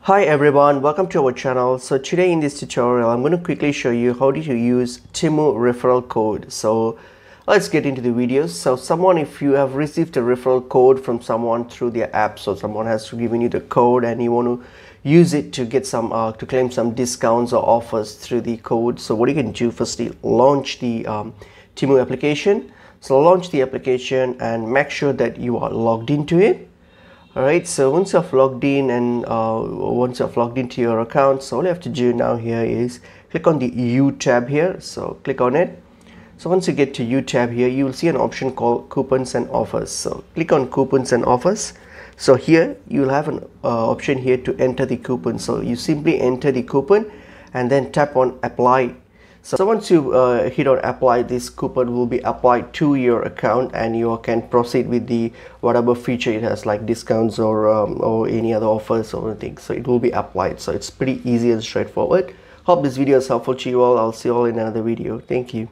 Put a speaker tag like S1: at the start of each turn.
S1: Hi everyone, welcome to our channel. So today in this tutorial I'm going to quickly show you how to use Temu referral code. So let's get into the video. So if you have received a referral code from someone through their app, so someone has given you the code and you want to use it to get some to claim some discounts or offers through the code. So what you can do, firstly launch the Temu application. So launch the application and make sure that you are logged into it. Alright, so once you've logged in and once you've logged into your account, so all you have to do now here is click on the U tab here. So click on it. So once you get to U tab here, you will see an option called coupons and offers. So click on coupons and offers. So here you will have an option here to enter the coupon. So you simply enter the coupon and then tap on apply. So once you hit on apply, this coupon will be applied to your account and you can proceed with the whatever feature it has, like discounts or any other offers or anything. So it will be applied. So it's pretty easy and straightforward. Hope this video is helpful to you all. I'll see you all in another video. Thank you.